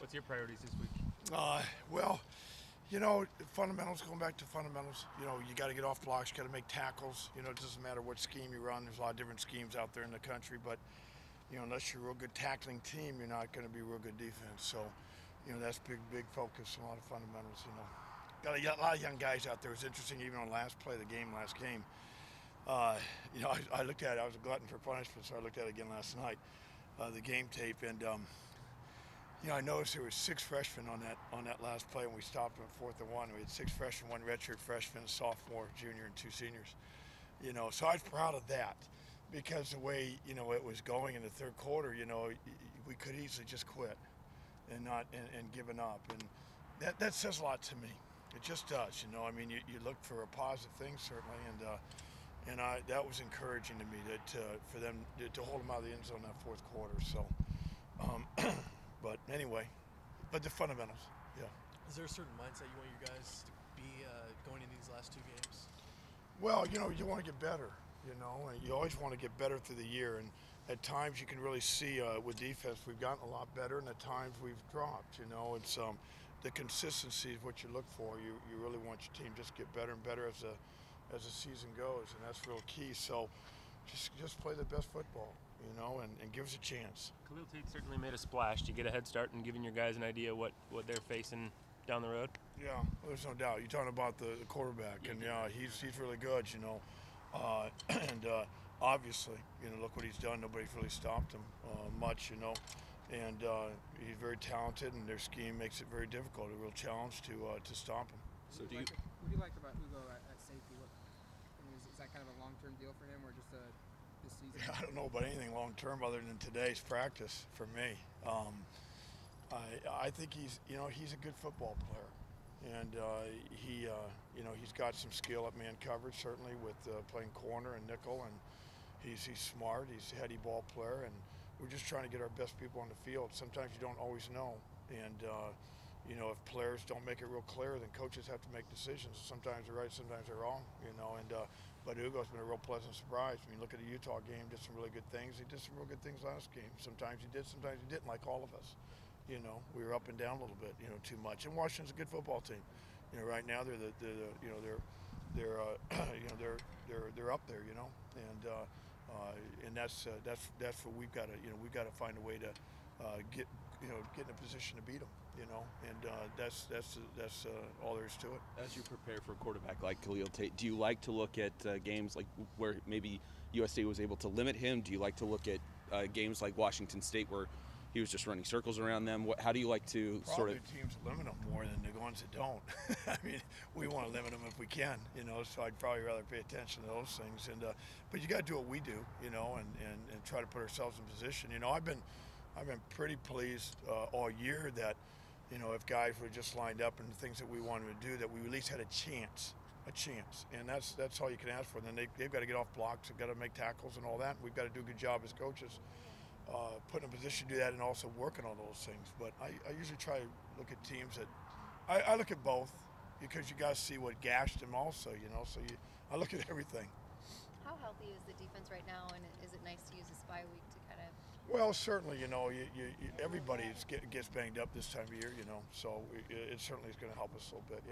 What's your priorities this week? Well, fundamentals, going back to fundamentals, you got to get off blocks, you got to make tackles. It doesn't matter what scheme you run. There's a lot of different schemes out there in the country, but, unless you're a real good tackling team, you're not going to be real good defense. So, that's big focus, a lot of fundamentals, Got a lot of young guys out there. It was interesting, even on last game. I looked at it. I was a glutton for punishment, so I looked at it again last night, the game tape, and I noticed there were 6 freshmen on that last play when we stopped them at 4th and 1. We had 6 freshmen, 1 redshirt freshman, a sophomore, junior, and 2 seniors. So I was proud of that because the way it was going in the third quarter, we could easily just quit and not and given up, and that says a lot to me. It just does. You look for a positive thing certainly, and that was encouraging to me for them to hold them out of the end zone that 4th quarter. So. But anyway, the fundamentals, yeah. Is there a certain mindset you want your guys to be going into these last 2 games? Well, you want to get better, and you always want to get better through the year. And at times you can really see with defense we've gotten a lot better, and at times we've dropped. It's the consistency is what you look for. You really want your team just get better and better as the season goes, and that's real key. So just play the best football. And give us a chance. Khalil Tate certainly made a splash to get a head start and giving your guys an idea what they're facing down the road. Yeah, there's no doubt. You're talking about the quarterback, and yeah, he's really good. And obviously, look what he's done. Nobody's really stopped him much. And he's very talented, and their scheme makes it very difficult. A real challenge to stop him. So what do you like about Hugo at safety? Is that kind of a long-term deal for him, or just this season? I don't know about anything long-term other than today's practice for me. I think he's a good football player, and he's got some skill at man coverage certainly with playing corner and nickel, and he's smart. He's a heady ball player, and we're just trying to get our best people on the field. Sometimes you don't always know, and if players don't make it real clear, then coaches have to make decisions. Sometimes they're right, sometimes they're wrong. But Hugo's been a real pleasant surprise. When you look at the Utah game, did some really good things. He did some real good things last game. Sometimes he did, sometimes he didn't, like all of us. We were up and down a little bit, too much. And Washington's a good football team. Right now they're they're up there, and that's what we've got to find a way to get in a position to beat them. And that's all there is to it. As you prepare for a quarterback like Khalil Tate, do you like to look at games like where maybe USA was able to limit him? Do you like to look at games like Washington State where he was just running circles around them? How do you like to Probably teams limit them more than the ones that don't. I mean, we want to limit them if we can, so I'd probably rather pay attention to those things. But you got to do what we do, and try to put ourselves in position. I've been pretty pleased all year that, if guys were just lined up and the things that we wanted to do, that we at least had a chance. And that's all you can ask for. And then they've got to get off blocks, they've got to make tackles and all that. We've got to do a good job as coaches, put in a position to do that and also working on those things. But I usually try to look at teams that, I look at both because you got to see what gashed them also, so I look at everything. How healthy is the defense right now, and is it nice to use a bye week to kind of? Well, certainly, everybody gets banged up this time of year, so it certainly is going to help us a little bit. Yeah.